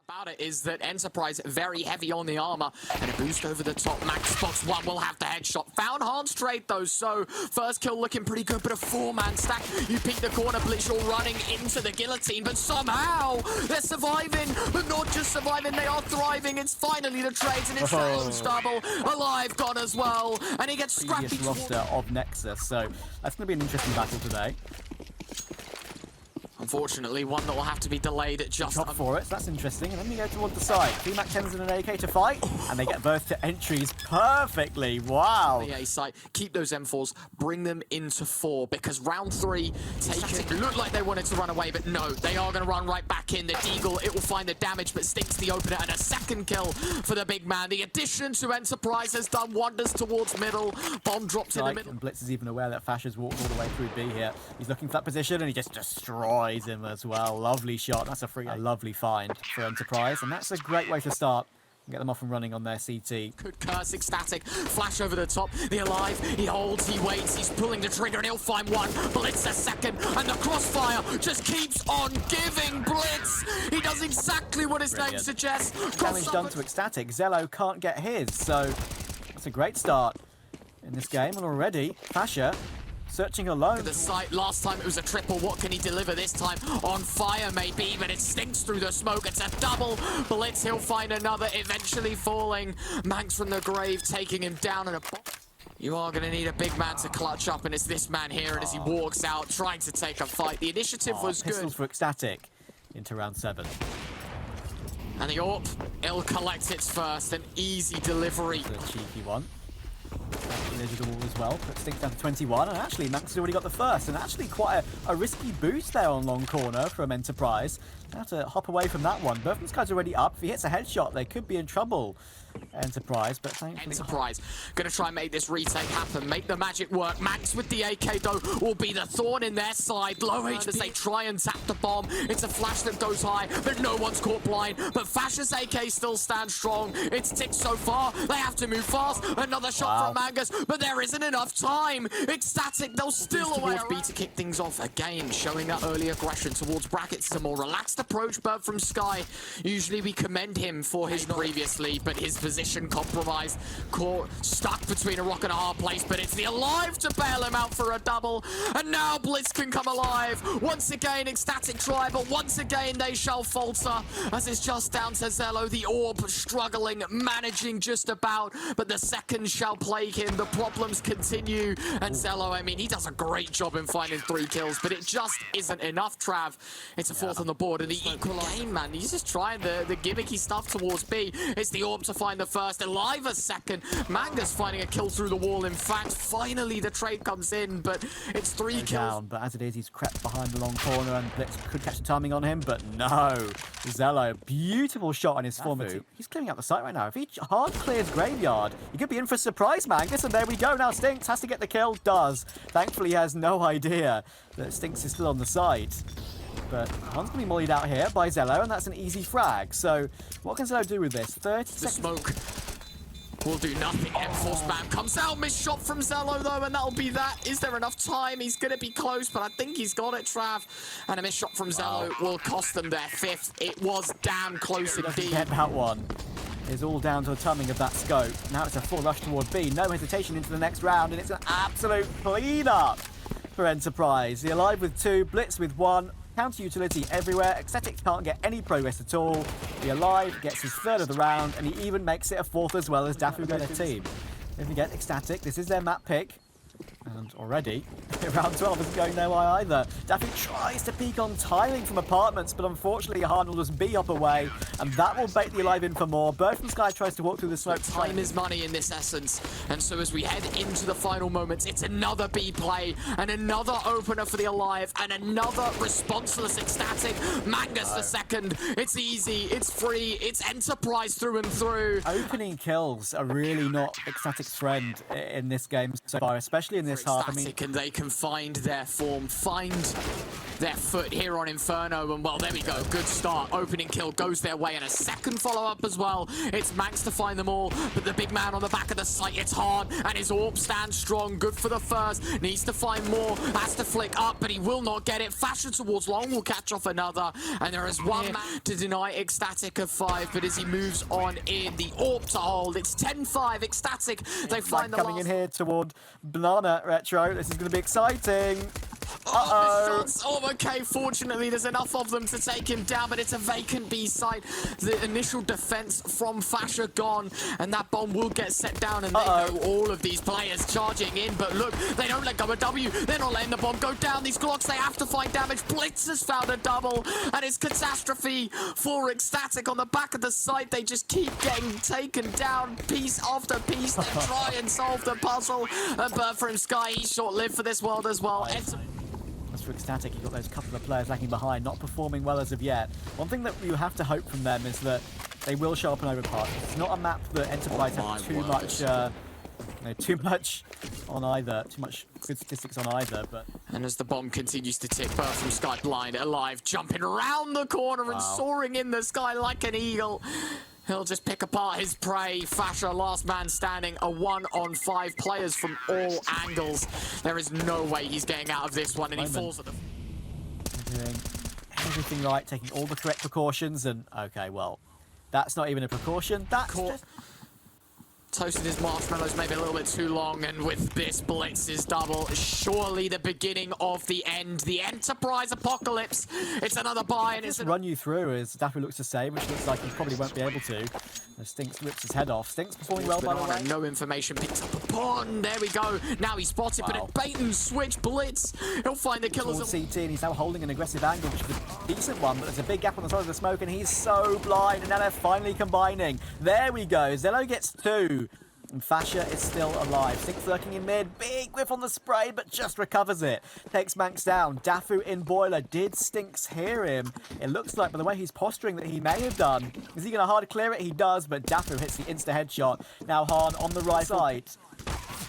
about it is that Enterprise very heavy on the armor, and a boost over the top. Max spots one, will have the headshot. Found Hans trade though, so first kill looking pretty good, but a 4-man stack. You peek the corner, Blytz running into the guillotine, but somehow they're surviving, but not just surviving, they are thriving. It's finally the trades, and it's Shadow's double. Alive gone as well, and he gets scrappy. Previous roster of Nexus, so that's going to be an interesting battle today. Unfortunately, one that will have to be delayed at just... Top for it, so that's interesting. And then we go toward the side. VMAC 10s and an AK to fight, and they get both to entries perfectly. Wow. The A site, keep those M4s, bring them into 4, because round 3, it looked like they wanted to run away, but no, they are going to run right back in. The Deagle, it will find the damage, but stinks the opener, and a second kill for the big man. The addition to Enterprise has done wonders towards middle. Bomb dropped in the middle. And Blytz is even aware that Fasher's walked all the way through B here. He's looking for that position, and he just destroys him as well. Lovely shot. That's a lovely find for Enterprise, and that's a great way to start and get them off and running on their CT. Good curse, ECSTATIC. Flash over the top. The Alive, he holds, he waits, he's pulling the trigger, and he'll find one. Blytz a second, and the crossfire just keeps on giving. Blytz, he does exactly what his name suggests. Damage done to ECSTATIC. XELLOW can't get his, so that's a great start in this game, and already Fasher searching alone. The site, last time it was a triple. What can he deliver this time? On fire maybe, but it stinks through the smoke. It's a double. Blytz, he'll find another, eventually falling. Manx from the grave taking him down in a... You are going to need a big man to clutch up, and it's this man here, and as he walks out, trying to take a fight. The initiative was good. Pistols for ECSTATIC into round 7. And the AWP, it'll collect its first. An easy delivery. It's a cheeky one. Digital as well, but stinks down to 21, and actually Max has already got the first, and actually quite a risky boost there on long corner from Enterprise. They have to hop away from that one. Both of these guys are already up. If he hits a headshot, they could be in trouble. Enterprise, but thankfully... Enterprise, gonna try and make this retake happen, make the magic work. Max with the AK, though, will be the thorn in their side. Low HP as they try and tap the bomb. It's a flash that goes high, but no one's caught blind. But Fasher's AK still stands strong. It's ticked so far, they have to move fast. Another shot from Mangus, but there isn't enough time. ECSTATIC, they'll still away B to kick things off again, showing that early aggression towards brackets. It's a more relaxed approach, but from Sky, usually we commend him for his previously, but his position compromised, caught stuck between a rock and a hard place, but it's the Alive to bail him out for a double, and now Blytz can come alive. Once again, ECSTATIC try, but once again they shall falter, as it's just down to XELLOW. The AWP struggling, managing just about, but the second shall plague him. The problems continue, and XELLOW, I mean, he does a great job in finding 3 kills, but it just isn't enough, Trav. It's a 4th on the board, and the equalizer, man, he's just trying the gimmicky stuff towards B. It's the AWP to find the first, Alive a second. Mangus finding a kill through the wall. In fact, finally the trade comes in, but it's 3 kills. Down, but as it is, he's crept behind the long corner, and Blytz could catch the timing on him, but no. XELLOW, beautiful shot on his formative. He's clearing out the site right now. If he hard clears Graveyard, he could be in for a surprise, Mangus, and there we go. Now Stinks has to get the kill. Does. Thankfully, he has no idea that Stinks is still on the side. But one's going to be mollied out here by XELLOW, and that's an easy frag. So what can XELLOW do with this? 30 seconds. The smoke will do nothing. M4 spam comes out. Missed shot from XELLOW, though, and that'll be that. Is there enough time? He's going to be close, but I think he's got it, Trav. And a missed shot from XELLOW will cost them their 5th. It was damn close indeed. Get that one. It's all down to the timing of that scope. Now it's a full rush toward B. No hesitation into the next round, and it's an absolute clean-up for Enterprise. The Alive with 2, Blytz with 1. Counter utility everywhere. ECSTATIC can't get any progress at all. The Alive gets his 3rd of the round, and he even makes it a 4th as well as Dafu get a team. If we get ECSTATIC, this is their map pick. And already, round 12 isn't going their way either. Daffy tries to peek on tiling from apartments, but unfortunately Harnell does B-up away, and that will bait the Alive in for more. Bird from Sky tries to walk through the smoke. Time is money in this essence, and so as we head into the final moments, it's another B play, and another opener for the Alive, and another responseless ECSTATIC. Mangus the second. It's easy, it's free, it's Enterprise through and through. Opening kills are really not ECSTATIC's friend in this game so far, especially in this half. I mean, and they can find their form, find their foot here on Inferno, and well, there we go. Good start. Opening kill goes their way, and a second follow-up as well. It's Manx to find them all, but the big man on the back of the site, it's hard, and his AWP stands strong. Good for the first. Needs to find more. Has to flick up, but he will not get it. Fashion towards long will catch off another, and there is one man to deny XELLOW of 5, but as he moves on in, the AWP to hold. It's 10-5. XELLOW, they find the coming in here toward Banana Retro. This is going to be exciting. Oh, okay, fortunately there's enough of them to take him down, but it's a vacant B site. The initial defense from Fasher gone, and that bomb will get set down, and they go, all of these players charging in, but look, they don't let go of W. They're not letting the bomb go down. These Glocks, they have to find damage. Blytz has found a double, and it's catastrophe for XELLOW on the back of the site. They just keep getting taken down piece after piece to try and solve the puzzle, but from Sky, he's short-lived for this world as well. As for XELLOW, you've got those couple of players lagging behind, not performing well as of yet. One thing that you have to hope from them is that they will show up an overpass. It's not a map that Enterprise have too much on either, too much good statistics on either. But and as the bomb continues to tick, Bird from Sky blind, alive, jumping around the corner and soaring in the sky like an eagle. He'll just pick apart his prey. Fasher, last man standing, a 1-on-5 players from all angles. There is no way he's getting out of this one, and he falls at the... doing everything right, taking all the correct precautions, and okay, well, that's not even a precaution. That's just... Toasted his marshmallows maybe a little bit too long, and with this Blitz's double, surely the beginning of the end. The Enterprise apocalypse. It's another buy, and it's run you through as Daffy looks to save, which looks like he probably won't be able to. Stinks rips his head off. Stinks performing well, by the way. No information, picks up a pawn. There we go. Now he's spotted, but a bait and switch Blytz. He'll find the killers. CT, and he's now holding an aggressive angle, which is a decent one, but there's a big gap on the side of the smoke, and he's so blind, and now they're finally combining. There we go. XELLOW gets 2. And Fasher is still alive. Stinks lurking in mid. Big whiff on the spray, but just recovers it. Takes Manx down. Dafu in boiler. Did Stinks hear him? It looks like, by the way he's posturing, that he may have done. Is he going to hard clear it? He does, but Dafu hits the insta-headshot. Now Han on the right side.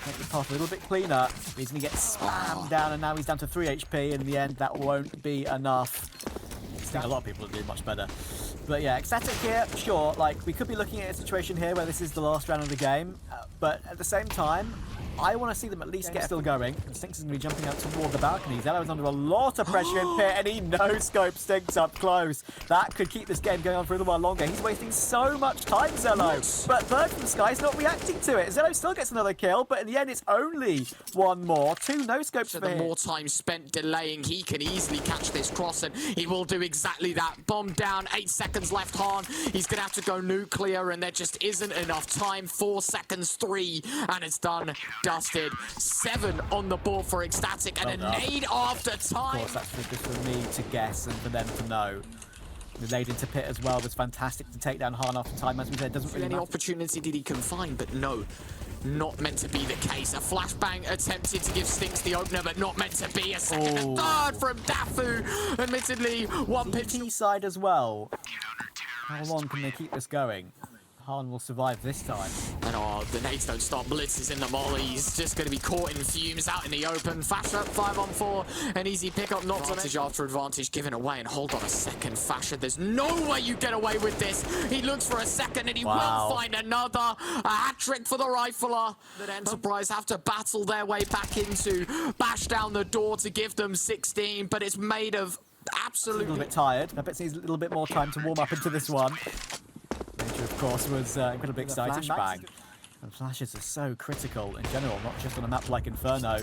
Make the path a little bit cleaner. He's going to get spammed down, and now he's down to 3 HP. In the end, that won't be enough. I think a lot of people would do much better. But yeah, XELLOW here, sure, like, we could be looking at a situation here where this is the last round of the game, but at the same time, I want to see them at least get still going. And Stinks is going to be jumping out toward the balcony. XELLOW is under a lot of pressure in pit, and he no-scopes Stinks up close. That could keep this game going on for a little while longer. He's wasting so much time, XELLOW. But Bird from Sky is not reacting to it. XELLOW still gets another kill, but in the end, it's only one more. 2 no-scopes for him. The more time spent delaying, he can easily catch this cross, and he will do exactly that. Bomb down, 8 seconds left, Han. He's going to have to go nuclear, and there just isn't enough time. 4 seconds, 3, and it's done. Dusted. 7 on the board for XELLOW, and a nade after time. Of course, that's just for me to guess and for them to know. The nade into pit as well was fantastic to take down Han after time. As we said, doesn't really any opportunity did he confine, but no. Not meant to be the case. A flashbang attempted to give Stinks the opener, but not meant to be. A second and third from Dafu. Admittedly, one pitch side as well. How long can they keep this going? Han will survive this time. And the nades don't stop. Blytz is in the molly. He's just going to be caught in fumes out in the open. Fasher 5-on-4. An easy pickup. Not advantage after advantage given away. And hold on a second, Fasher. There's no way you get away with this. He looks for a second, and he will find another. A hat-trick for the rifler. That Enterprise have to battle their way back into. Bash down the door to give them 16, but it's made of absolutely... A little bit tired. I bet he needs a little bit more time to warm up into this one. Which, of course, was incredibly exciting. Flashbang. And flashes are so critical in general, not just on a map like Inferno.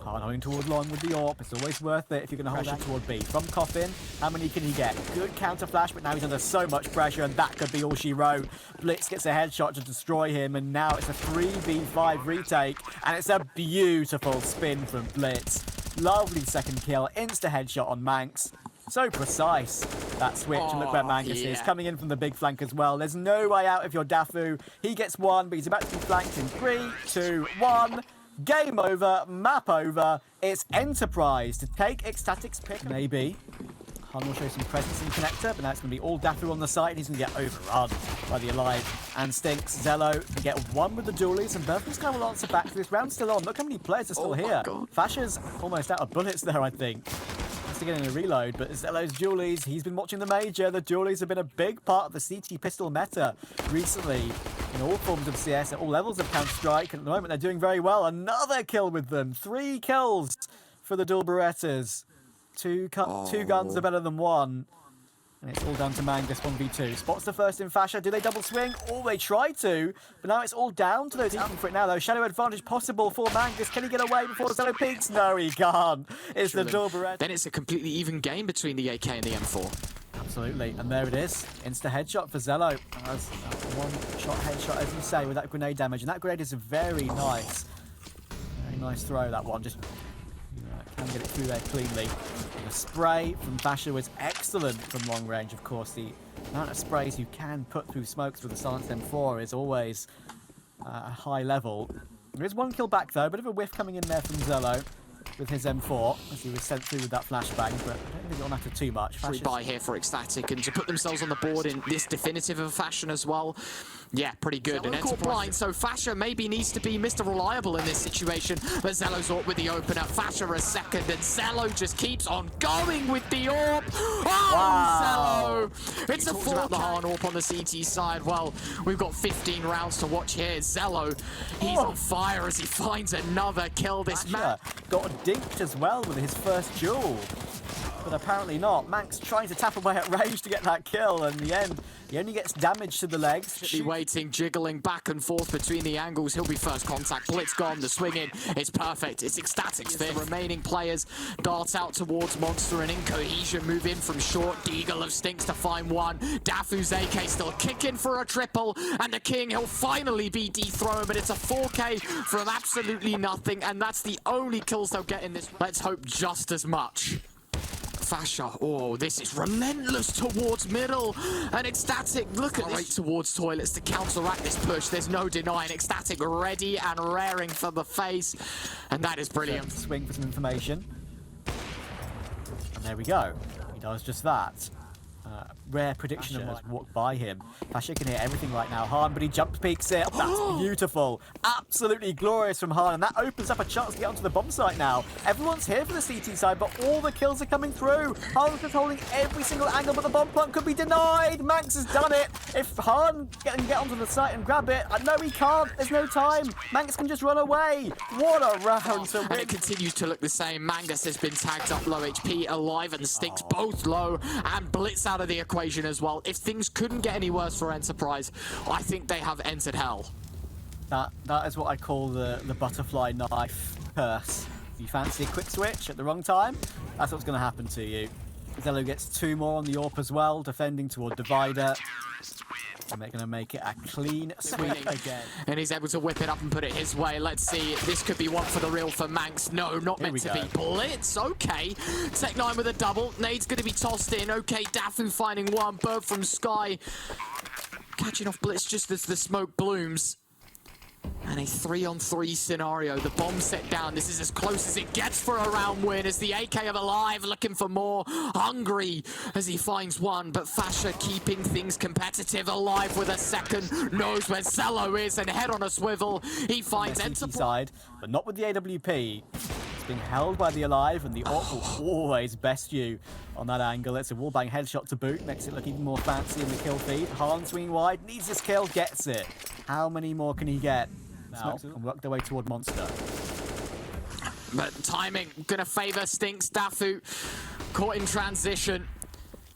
Han holding toward long with the AWP. It's always worth it if you're going to hold it toward B. From Coffin, how many can he get? Good counter flash, but now he's under so much pressure, and that could be all she wrote. Blytz gets a headshot to destroy him, and now it's a 3v5 retake, and it's a beautiful spin from Blytz. Lovely second kill, insta headshot on Manx. So precise, that switch, and look where Mangus is, coming in from the big flank as well. There's no way out if you're Dafu. He gets 1, but he's about to be flanked in 3, 2, 1. Game over, map over. It's Enterprise to take XELLOW's pick. Maybe. Han will show some presence in connector, but now it's going to be all Dafu on the side. He's going to get overrun by the Alive and Stinks. XELLOW can get 1 with the dualies, and Bertham's kind of will answer back. This round's still on. Look how many players are still here. Fasher's almost out of bullets there, I think. to get in a reload, but XELLOW's dualies, he's been watching the major. The dualies have been a big part of the CT pistol meta recently in all forms of CS, at all levels of Counter-Strike, and at the moment they're doing very well. Another kill with them. 3 kills for the dual Berettas. Two guns are better than one. And it's all down to Mangus 1v2. Spots the first in Fasha. Do they double swing? Oh, they try to. But now it's all down to those eating for it now, though. Shadow advantage possible for Mangus. Can he get away before XELLOW peaks? No, he can't. It's the dual Beretta. Then it's a completely even game between the AK and the M4. Absolutely. And there it is. Insta headshot for XELLOW. That's one shot headshot, as you say, with that grenade damage. And that grenade is a very nice throw, that one. Just can get it through there cleanly. And the spray from Fasha was excellent from long range, of course. The amount of sprays you can put through smokes with the silenced M4 is always a high level. There is one kill back, though. Bit of a whiff coming in there from XELLOW with his M4, as he was sent through with that flashbang, but I don't think it'll matter too much. Free buy here for XELLOW, and to put themselves on the board in this definitive of a fashion as well. Yeah, pretty good. And caught blind, so Fasha maybe needs to be Mr. Reliable in this situation, but XELLOW's AWP with the opener. Fasha a second, and XELLOW just keeps on going with the AWP. Oh, wow. XELLOW! It's a 4 the hard AWP on the CT side. Well, we've got 15 rounds to watch here. XELLOW, he's on fire as he finds another kill. This man got dinked as well with his first duel, but apparently not. Manx trying to tap away at range to get that kill, and in the end, he only gets damage to the legs. Be waiting, jiggling back and forth between the angles. He'll be first contact. Blytz gone, the swing in. It's perfect. It's XELLOW's fifth. The remaining players dart out towards Monster, and in cohesion move in from short. Deagle of Stinks to find one. Dafu's AK still kicking for a triple, and the King, he'll finally be dethroned, but it's a 4K from absolutely nothing, and that's the only kills they'll get in this. Let's hope just as much. Fasha, oh, this is relentless towards middle, and XELLOW, look at this, towards toilets to counteract this push. There's no denying XELLOW ready and raring for the face, and that is brilliant. Swing for some information, and there we go. He does just that. Rare prediction has walked by him. Fasha can hear everything right now. Han, but he jump peeks it. That's beautiful. Absolutely glorious from Han, and that opens up a chance to get onto the bomb site now. Everyone's here for the CT side, but all the kills are coming through. Han's just holding every single angle, but the bomb plant could be denied. Manx has done it. If Han can get onto the site and grab it, I know he can't. There's no time. Manx can just run away. What a round to win. And it continues to look the same. Mangus has been tagged up low HP, Alive and Stinks both low, and Blytz out of the equation as well. If things couldn't get any worse for Enterprise, I think they have entered hell. That is what I call the butterfly knife curse. You fancy a quick switch at the wrong time, that's what's going to happen to you. XELLOW gets 2 more on the AWP as well, defending toward Divider. And they're going to make it a clean sweep again. And he's able to whip it up and put it his way. Let's see. This could be one for the real for Manx. No, not meant to be. Blytz, okay. Tech9 with a double. Nade's going to be tossed in. Okay, Dafu finding one. Bird from Sky. Catching off Blytz just as the smoke blooms. And a 3-on-3 scenario. The bomb set down. This is as close as it gets for a round win, as the AK of Alive looking for more. Hungry as he finds one, but Fasha keeping things competitive. Alive with a second. Knows where XELLOW is, and head on a swivel. He finds Enterprise side, but not with the AWP. It's being held by the Alive, and the AWP will always best you on that angle. It's a wallbang headshot to boot. Makes it look even more fancy in the kill feed. Han swinging wide. Needs this kill. Gets it. How many more can he get? Now, and work their way toward Monster. But timing gonna favor Stinks. Dafu caught in transition.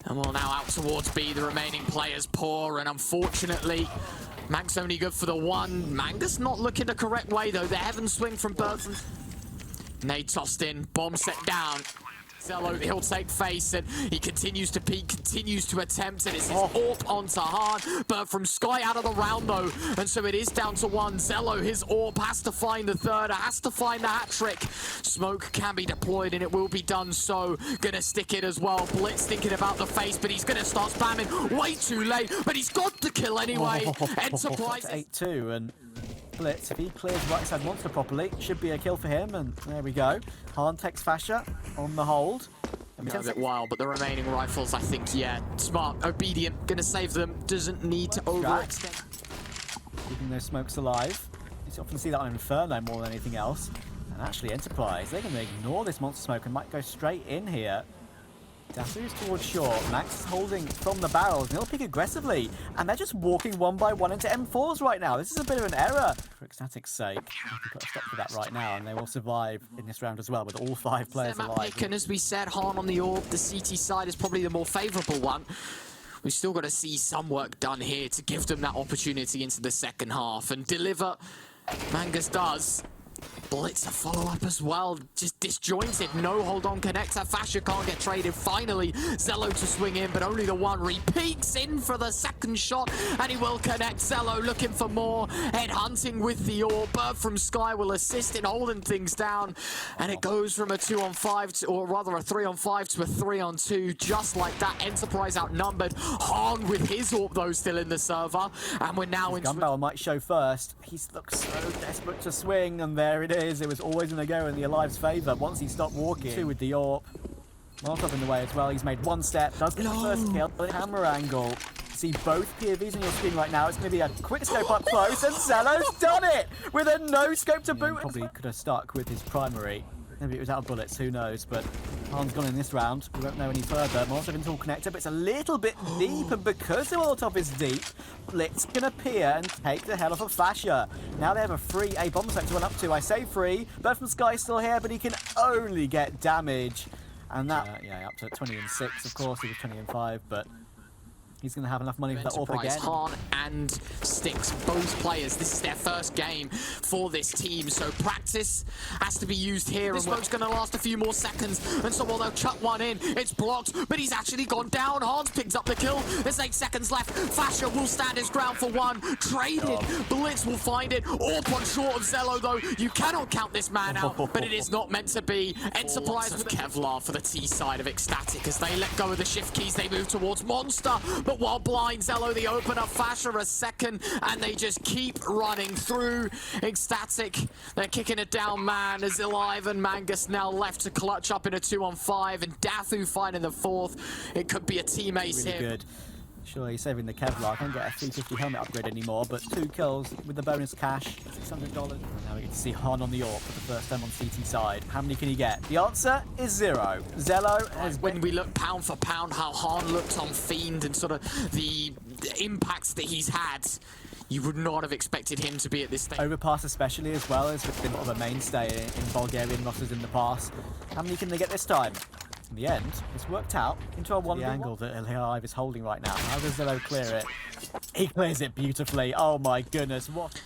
And well, now out towards B. The remaining players poor, and unfortunately, Manx only good for the one. Mangus not looking the correct way though. The heaven swing from Burton. Nade tossed in, bomb set down. XELLOW, he'll take face, and he continues to peek, continues to attempt, and it's his AWP onto Han. But from Sky out of the round though, and so it is down to one. XELLOW, his AWP has to find the third, has to find the hat trick. Smoke can be deployed, and it will be done so. Gonna stick it as well. Blytz thinking about the face, but he's gonna start spamming way too late, but he's got the kill anyway. Enterprise 8-2, and Blytz, if he clears right side Monster properly, should be a kill for him, and there we go. Han takes Fasha on the hold. A bit wild, but the remaining rifles, I think, yeah, smart, obedient, gonna save them, doesn't need to overextend. Keeping those smokes alive. You often see that on Inferno more than anything else. And actually, Enterprise, they're gonna ignore this Monster smoke and might go straight in here. Dasu's towards short. Max is holding from the barrels. They'll pick aggressively. And they're just walking one by one into M4s right now. This is a bit of an error. For XELLOW's sake, we've got to stop for that right now. And they will survive in this round as well with all 5 players alive. Pick, and as we said, Han on the orb. The CT side is probably the more favourable one. We've still got to see some work done here to give them that opportunity into the second half and deliver. Mangus does. Blytz a follow-up as well, just disjointed, no hold-on connector, Fasher can't get traded, finally XELLOW to swing in, but only the one, repeats in for the second shot, and he will connect. XELLOW looking for more, head hunting with the orb, Bird from Sky will assist in holding things down, and it goes from a 2-on-5, or rather a 3-on-5 to a 3-on-2, just like that. Enterprise outnumbered, Han with his orb though still in the server, and we're now into... Gun barrel might show first, he looks so desperate to swing, and there it is. It was always going to go in the Alive's favour once he stopped walking. 2 with the AWP. Molotov in the way as well. He's made 1 step. Does get the first kill. Camera angle. See both POVs on your screen right now. It's going to be a quick scope up close, and XELLOW's done it with a no scope to boot. Probably could have stuck with his primary. Maybe it was out of bullets, who knows, but Han's gone in this round. We won't know any further. Molotov into all connector, but it's a little bit deep, and because the Molotov is deep, Blytz can appear and take the hell off of Fasher. Now they have a free A bomb site to run up to. I say free. Bird from Sky still here, but he can only get damage. And that, yeah, up to 20 and 6, of course. He was 20 and 5, but he's going to have enough money for that AWP again. Han and Sticks, both players. This is their first game for this team, so practice has to be used here. This smoke's going to last a few more seconds, and so while they'll chuck one in, it's blocked, but he's actually gone down. Han's picked up the kill. There's 8 seconds left. Fasher will stand his ground for one. Traded. Blytz will find it. AWP on short of XELLOW, though. You cannot count this man out, but it is not meant to be. Enterprise with Kevlar for the T side of XTATIC as they let go of the shift keys. They move towards Monster, but while blind, XELLOW the opener, Fasher a second, and they just keep running through. XTATIC, they're kicking it down, man, as Alive and Mangus now left to clutch up in a 2-on-5, and Dathu finding the 4th. It could be a team ace really here. Good. Sure, he's saving the Kevlar. Can't get a 350 helmet upgrade anymore, but 2 kills with the bonus cash, $600. Now we get to see Han on the AWP for the first time on CT side. How many can he get? The answer is 0. XELLOW has... When we look pound for pound, how Han looked on Fiend and sort of the impacts that he's had, you would not have expected him to be at this stage. Overpass especially as well has been sort of a mainstay in Bulgarian rosters in the past. How many can they get this time? In the end, it's worked out into a 1v1. The angle that Alive is holding right now. How does XELLOW clear it? He clears it beautifully. Oh my goodness, what?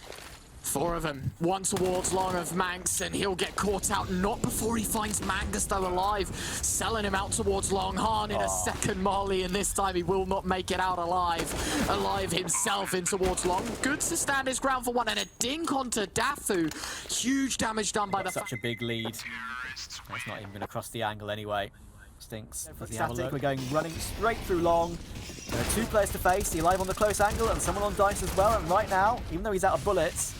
4 of them. One towards long of Manx, and he'll get caught out. Not before he finds Mangus, though, alive. Selling him out towards long. Han in a second molly, and this time he will not make it out alive. Alive himself in towards long. Good to stand his ground for one, and a dink onto Dathu. Huge damage done by the... Such a big lead. That's not even going to cross the angle anyway. Stinks. We're going running straight through long. There are 2 players to face. The Alive on the close angle and someone on dice as well. And right now, even though he's out of bullets,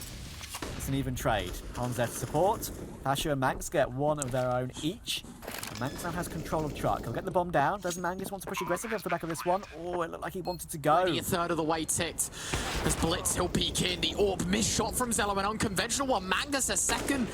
it's an even trade. Han's there to support. Fasher and Manx get 1 of their own each. And Manx now has control of truck. He'll get the bomb down. Doesn't Mangus want to push aggressively off the back of this one? Oh, it looked like he wanted to go. Only a third of the way ticked. As Blytz, he'll peek in. The AWP missed shot from XELLOW, an unconventional one. Mangus a second.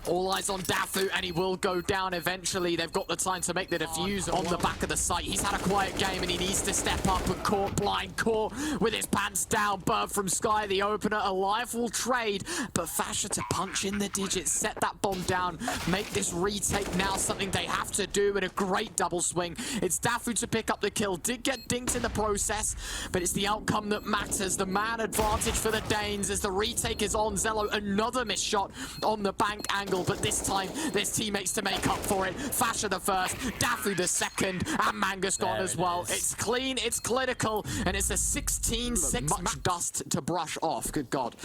All eyes on Dathu, and he will go down eventually. They've got the time to make the defuse on the back of the site. He's had a quiet game, and he needs to step up, but caught blind, caught with his pants down. Bird from Sky, the opener. Alive will trade, but Fasher to punch in the digits, set that bomb down, make this retake now something they have to do in a great double swing. It's Dathu to pick up the kill. Did get dinked in the process, but it's the outcome that matters. The man advantage for the Danes as the retake is on. XELLOW, another missed shot on the bank angle, but this time there's teammates to make up for it. Fasher the first, Dathu the second, and Mangus gone as well. It's clean, it's clinical, and it's a 16-6. Much dust to brush off. Good God.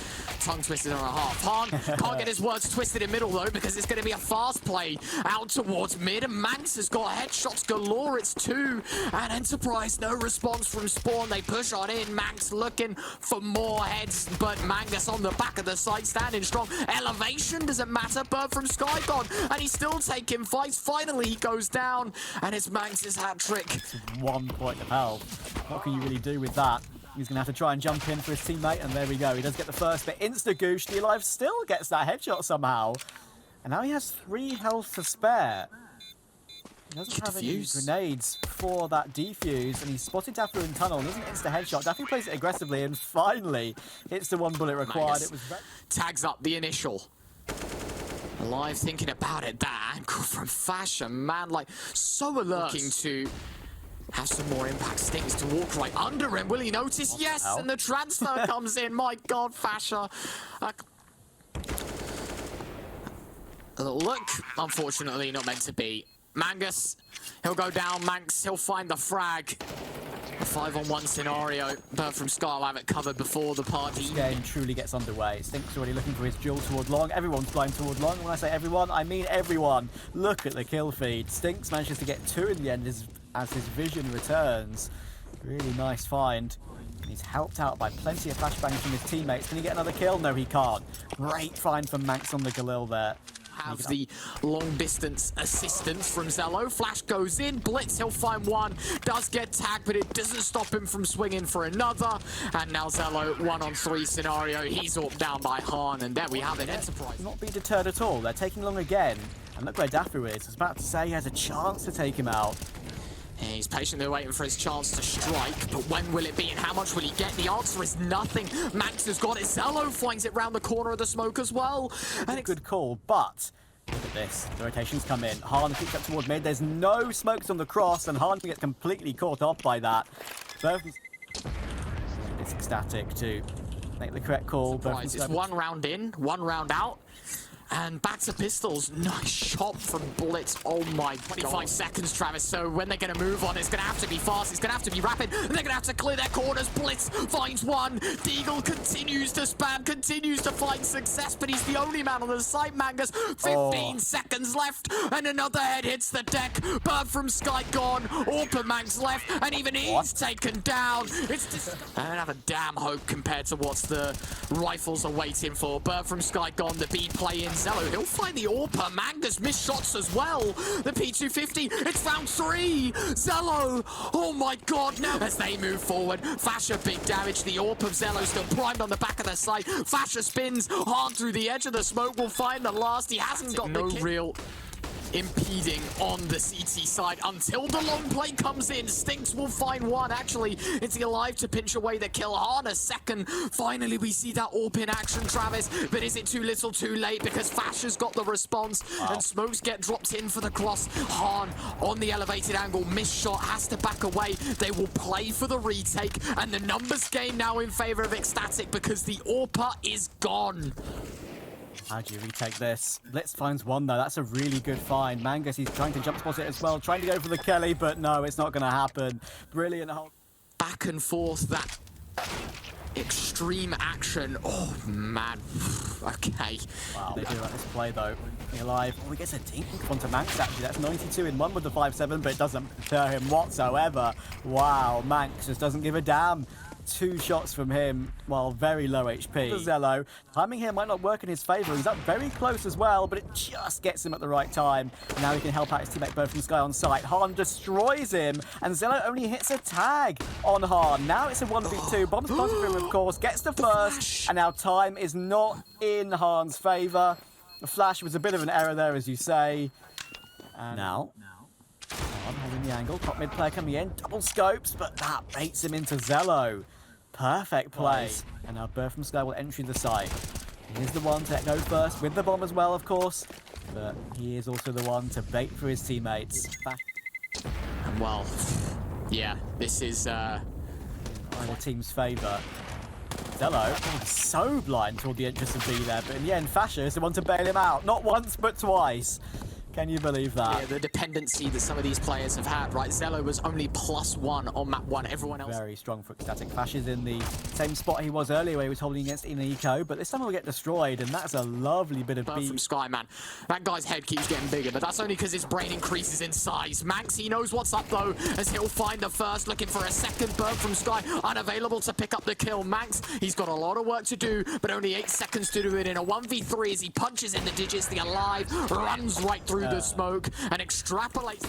Tongue twisted and a half. Han can't get his words twisted in middle, though, because it's going to be a fast play out towards mid, and Manx has got headshots galore. It's 2, and Enterprise, no response from Spawn. They push on in. Manx looking for more heads, but Mangus on the back of the site, standing strong. Elevation doesn't matter. Bird from Sky gone, and he's still taking fights. Finally, he goes down, and it's Manx's hat trick. It's 1 point of health. What can you really do with that? He's going to have to try and jump in for his teammate, and there we go. He does get the first, but insta-goosh, the Alive still gets that headshot somehow. And now he has 3 health to spare. He doesn't have any grenades for that defuse, and he's spotted Dafu in tunnel. Doesn't insta headshot. Dafu plays it aggressively, and finally hits the one bullet required. It was tags up the initial. Alive thinking about it. That ankle from Fashion, man, like so alert. Looking to have some more impact. Stings to walk right under him. Will he notice? Yes, and the transfer comes in. My God, Fasher. A little look. Unfortunately, not meant to be. Mangus, he'll go down. Manx, he'll find the frag. A 5-on-1 scenario. Bird from Sky will have it covered before the party. This game truly gets underway. Stink's already looking for his duel toward long. Everyone's flying toward long. When I say everyone, I mean everyone. Look at the kill feed. Stinks manages to get 2 in the end as his vision returns. Really nice find. He's helped out by plenty of flashbangs from his teammates. Can he get another kill? No, he can't. Great find from Manx on the Galil there. Have the long distance assistance from ZELLOW. Flash goes in, Blytz, he'll find one, does get tagged, but it doesn't stop him from swinging for another. And now ZELLOW 1-on-3 scenario, he's up down by Han, and there we have it. Enterprise not be deterred at all. They're taking long again, and look where Dafu is. I was about to say he has a chance to take him out. He's patiently waiting for his chance to strike, but when will it be and how much will he get? The answer is nothing. Max has got it. ZELLOW finds it round the corner of the smoke as well. And a good call, but look at this. The rotations come in. Han kicks up toward mid. There's no smokes on the cross, and Han gets completely caught off by that. It's ecstatic to make the correct call. It's 1 round in, 1 round out. And back to pistols. Nice shot from Blytz. Oh my God. 25 seconds, Travis. So when they're going to move on, it's going to have to be fast. It's going to have to be rapid. And they're going to have to clear their corners. Blytz finds one. Deagle continues to spam, continues to find success, but he's the only man on the site, Mangus. 15 seconds left. And another head hits the deck. Bird from Sky gone. Orperman's left. And even he's taken down. It's just... I don't have a damn hope compared to what the rifles are waiting for. Bird from Sky gone. The beat play in. ZELLOW, he'll find the AWPer. Mangus missed shots as well. The P250, it's found 3. ZELLOW, oh my God. Now as they move forward, Fasher big damage. The AWP of ZELLOW still primed on the back of the site. Fasher spins hard through the edge of the smoke. Will find the last. He hasn't got no real impeding on the CT side until the long play comes in. Stinks will find one. Actually, it's the Alive to pinch away the kill. Han a second. Finally, we see that AWP in action, Travis. But is it too little too late? Because Fasher's got the response and smokes get dropped in for the cross. Han on the elevated angle. Missed shot, has to back away. They will play for the retake. And the numbers game now in favor of ECSTATIC because the AWPer is gone. How do you retake this? Blytz finds one though. That's a really good find. Mangus, he's trying to jump spot it as well. Trying to go for the Kelly, but no, it's not going to happen. Brilliant. Back and forth, that extreme action. Oh, man. Okay. Wow, they do like this play though. Alive. Oh, he gets a dink onto Manx actually. That's 92 in 1 with the 5-7, but it doesn't deter him whatsoever. Wow, Manx just doesn't give a damn. 2 shots from him, while very low HP. ZELLOW, timing here might not work in his favor. He's up very close as well, but it just gets him at the right time. And now he can help out his teammate Bird from Sky on site. Han destroys him, and ZELLOW only hits a tag on Han. Now it's a 1v2. Bombs planted for him, of course, gets the first, and now time is not in Han's favor. The flash was a bit of an error there, as you say. And now Han holding the angle. Top mid player coming in. Double scopes, but that baits him into ZELLOW. Perfect play. And now Bird from Sky will enter the site. He is the one to go first with the bomb as well, of course. But he is also the one to bait for his teammates. And well, yeah, this is in the team's favour. ZELLOW so blind toward the entrance of B there, but in the end, Fasher is the one to bail him out. Not once, but twice. Can you believe that? Yeah, the dependency that some of these players have had, right? ZELLOW was only +1 on map 1. Everyone else... Very strong for ECSTATIC. Flash is in the same spot he was earlier where he was holding against Eco, but this time he'll get destroyed, and that's a lovely bit of beat. From Sky, man. That guy's head keeps getting bigger, but that's only because his brain increases in size. Manx, he knows what's up, though, as he'll find the first, looking for a second. Bird from Sky, unavailable to pick up the kill. Manx, he's got a lot of work to do, but only 8 seconds to do it in a 1v3 as he punches in the digits. The Alive runs right through the smoke and extrapolates.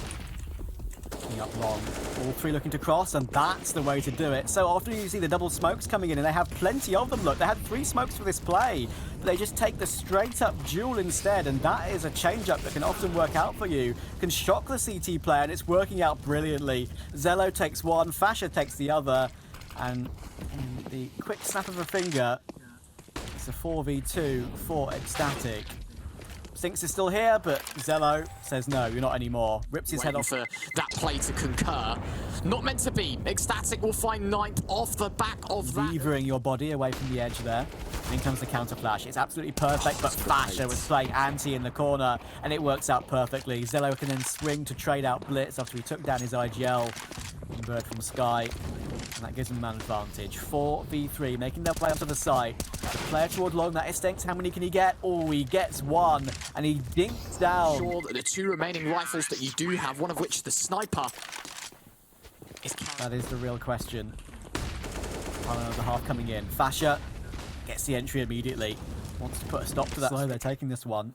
Pushing up long. All three looking to cross, and that's the way to do it. So often you see the double smokes coming in, and they have plenty of them. Look, they had 3 smokes for this play, but they just take the straight-up duel instead, and that is a change-up that can often work out for you. Can shock the CT player, and it's working out brilliantly. XELLOW takes one, Fasher takes the other, and in the quick snap of a finger, it's a 4v2 for XELLOW. Stinks is still here, but XELLOW says no, you're not anymore. Rips his head off. For that play to concur. Not meant to be. XELLOW will find 9th off the back of that. Levering your body away from the edge there. And in comes the counter flash. It's absolutely perfect, but Fasher was playing anti in the corner, and it works out perfectly. XELLOW can then swing to trade out Blytz after he took down his IGL. Bird from Sky, and that gives him an advantage. 4v3, making their way onto the site. The player toward long, that is Stinks. How many can he get? Oh, he gets 1, and he dinks down. Sure that the 2 remaining rifles that you do have, one of which the sniper is carrying. That is the real question. Another half coming in. Fasher gets the entry immediately. Wants to put a stop to that. Slow, they're taking this one.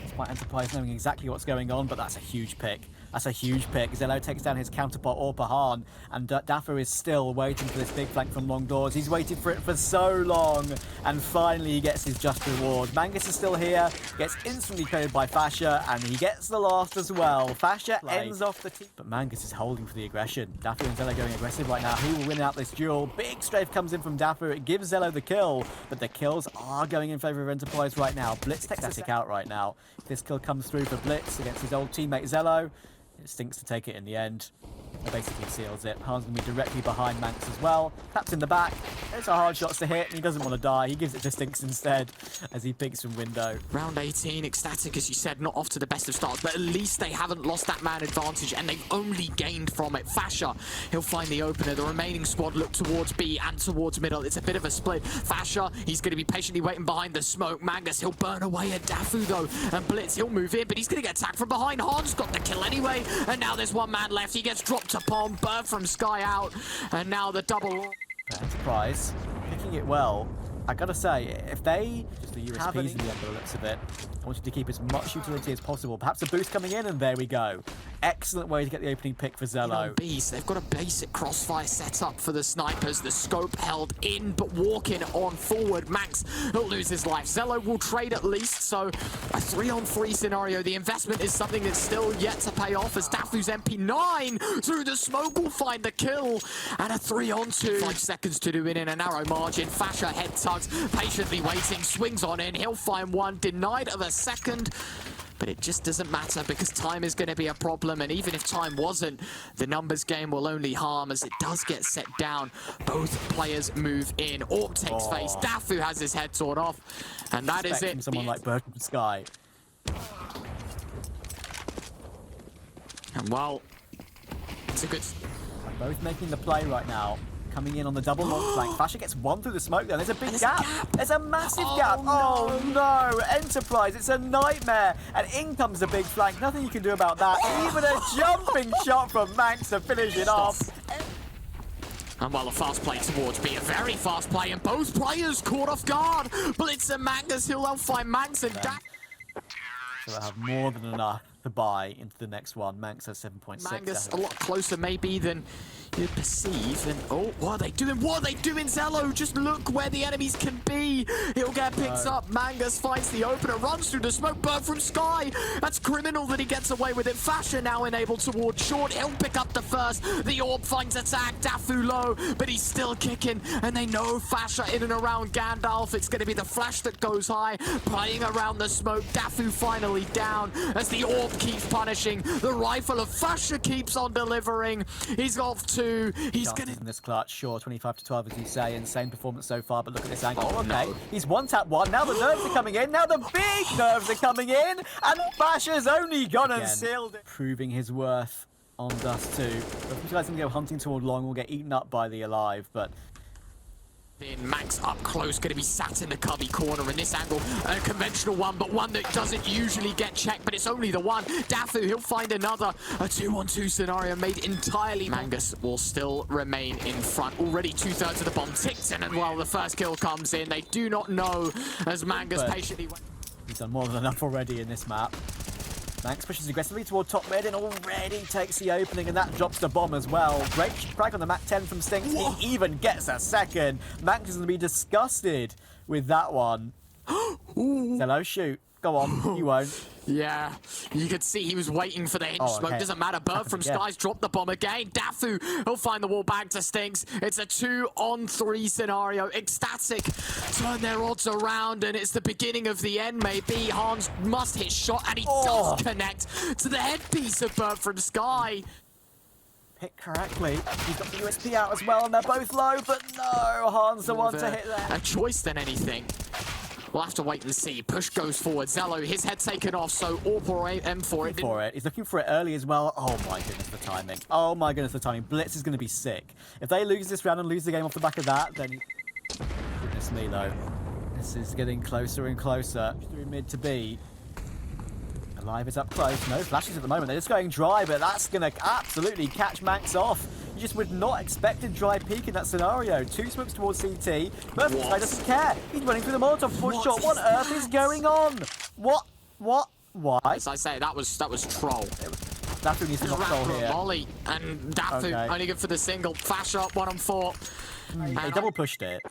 Despite Enterprise knowing exactly what's going on, but that's a huge pick. That's a huge pick. XELLOW takes down his counterpart or Pahan, and Dafu is still waiting for this big flank from long doors. He's waited for it for so long, and finally he gets his just reward. Mangus is still here, gets instantly traded by Fasher, and he gets the last as well. Fasher ends off the team, but Mangus is holding for the aggression. Dafu and XELLOW going aggressive right now. He will win out this duel. Big strafe comes in from Dafu. It gives XELLOW the kill, but the kills are going in favor of Enterprise right now. Blytz takes XELLOW out right now. If this kill comes through for Blytz against his old teammate XELLOW, it stinks to take it in the end. It basically seals it. Han's going to be directly behind Manx as well. Taps in the back. It's a hard shots to hit, and he doesn't want to die. He gives it to Stinks instead as he picks from window. Round 18, XELLOW, as you said, not off to the best of starts, but at least they haven't lost that man advantage, and they've only gained from it. Fasher, he'll find the opener. The remaining squad look towards B and towards middle. It's a bit of a split. Fasher, he's going to be patiently waiting behind the smoke. Mangus, he'll burn away at Dafu, though, and Blytz, he'll move in, but he's going to get attacked from behind. Han's got the kill anyway, and now there's one man left. He gets dropped to Palm. Bird from Sky out, and now the double. Enterprise picking it well. I gotta say, if they just the USPs in the end, by the looks of it, I wanted to keep as much utility as possible. Perhaps a boost coming in, and there we go. Excellent way to get the opening pick for XELLOW. Beast, they've got a basic crossfire set up for the snipers. The scope held in, but walking on forward. Manx will lose his life. XELLOW will trade at least, so a 3-on-3 scenario. The investment is something that's still yet to pay off, as Dafu's MP9 through the smoke will find the kill, and a 3-on-2. 5 seconds to do it in a narrow margin. Fasher head tugs, patiently waiting, swings on in. He'll find one, denied of a second. But it just doesn't matter, because time is going to be a problem, and even if time wasn't, the numbers game will only harm as it does get set down. Both players move in. Orc takes face. Dafu has his head torn off, and that is it. From someone like Bird from Sky. And well, it's a good... Both making the play right now. Coming in on the double long flank. Fasher gets 1 through the smoke there. There's a big gap. There's a massive gap. Oh no, Enterprise, it's a nightmare. And in comes the big flank. Nothing you can do about that. Even a jumping shot from Manx to finish it off. And well, a fast play towards B, a very fast play, and both players caught off guard. Blitz and Mangus, he'll find Manx and Dak. So they'll have more than enough to buy into the next one. Manx has 7.6. Mangus a lot closer maybe than you'd perceive. And oh, what are they doing? What are they doing, XELLOW? Just look where the enemies can be. He'll get picked up. Mangus finds the opener, runs through the smoke. Bird from Sky. That's criminal that he gets away with it. Fasher now enabled towards short. He'll pick up the first. The orb finds attack. Dafu low, but he's still kicking. And they know Fasher in and around Gandalf. It's going to be the flash that goes high, playing around the smoke. Dafu finally down as the orb keeps punishing. The rifle of Fasher keeps on delivering. He's off two. He's gonna in this clutch, sure, 25-12 as you say. Insane performance so far, but look at this angle. Oh, okay, no. He's one-tap one. Now the nerves are coming in. Now the big nerves are coming in, and Fasher's only gone and sealed it, proving his worth on Dust 2. If you guys can go hunting toward long, will get eaten up by the alive, but. Max up close, going to be sat in the cubby corner in this angle. A conventional one, but one that doesn't usually get checked, but it's only the one. Dafu, he'll find another. A 2-on-2 scenario made entirely. Mangus will still remain in front. Already 2/3 of the bomb ticked in, and while the first kill comes in, they do not know as Mangus patiently went. He's done more than enough already in this map. Manx pushes aggressively toward top mid and already takes the opening, and that drops the bomb as well. Great crack on the Mac 10 from Stinks. He even gets a second. Manx is going to be disgusted with that one. XELLOW, shoot. Go on, you won't. Yeah, you could see he was waiting for the hinge smoke. Okay. Doesn't matter. Bird from Skies dropped the bomb again. Dafu, he'll find the wall back to Stinks. It's a 2-on-3 scenario. XELLOW turn their odds around, and it's the beginning of the end, maybe. Hans must hit shot, and he does connect to the headpiece of Bird from Sky. Hit correctly. He's got the USP out as well, and they're both low, but no, Hans the one to hit there. A choice than anything. We'll have to wait and see. Push goes forward. XELLOW, his head taken off, so AWP or M for it. He's looking for it early as well. Oh my goodness, the timing. Oh my goodness, the timing. Blytz is going to be sick. If they lose this round and lose the game off the back of that, then... Goodness me, though. This is getting closer and closer. Through mid to B. Alive is up close. No flashes at the moment. They're just going dry, but that's going to absolutely catch Manx off. You just would not expect a dry peek in that scenario. 2 smokes towards CT. But Sky doesn't care. He's running through the Molotov towards shot. What on earth is going on? What? Why? As I say, that was troll. Dafu needs to not troll here. Molly, and Dafu only good for the single. Flash up 1-on-4. He double pushed it.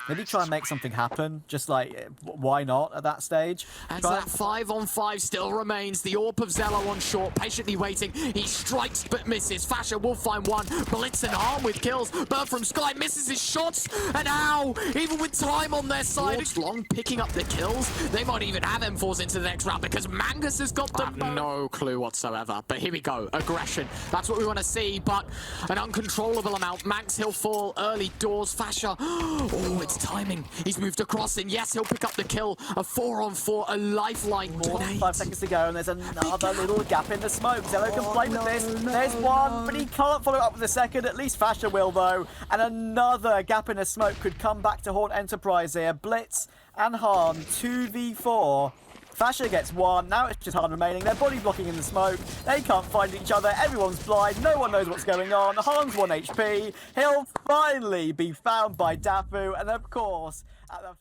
Maybe try and make something happen. Just like, why not at that stage? And that 5-on-5 still remains. The AWP of XELLOW on short, patiently waiting. He strikes but misses. Fasher will find one. Blytz and Harm with kills. Bird from Sky misses his shots. And now, even with time on their side, it's long picking up the kills. They might even have M4s into the next round because Mangus has got them. No clue whatsoever. But here we go. Aggression. That's what we want to see. But an uncontrollable amount. Manx, he'll fall early doors. Fasher. Oh, it's timing. He's moved across, and yes, he'll pick up the kill. A 4-on-4, a lifeline. More than 5 seconds to go, and there's another little gap in the smoke. XELLOW can play with this. There's one, but he can't follow up with a second. At least Fasher will, though. And another gap in the smoke could come back to haunt Enterprise here. Blytz and Harm, 2v4. Fasher gets one. Now it's just Harm remaining. They're body blocking in the smoke. They can't find each other. Everyone's blind. No one knows what's going on. Harm's 1 HP. He'll finally be found by Dafu. And of course, at the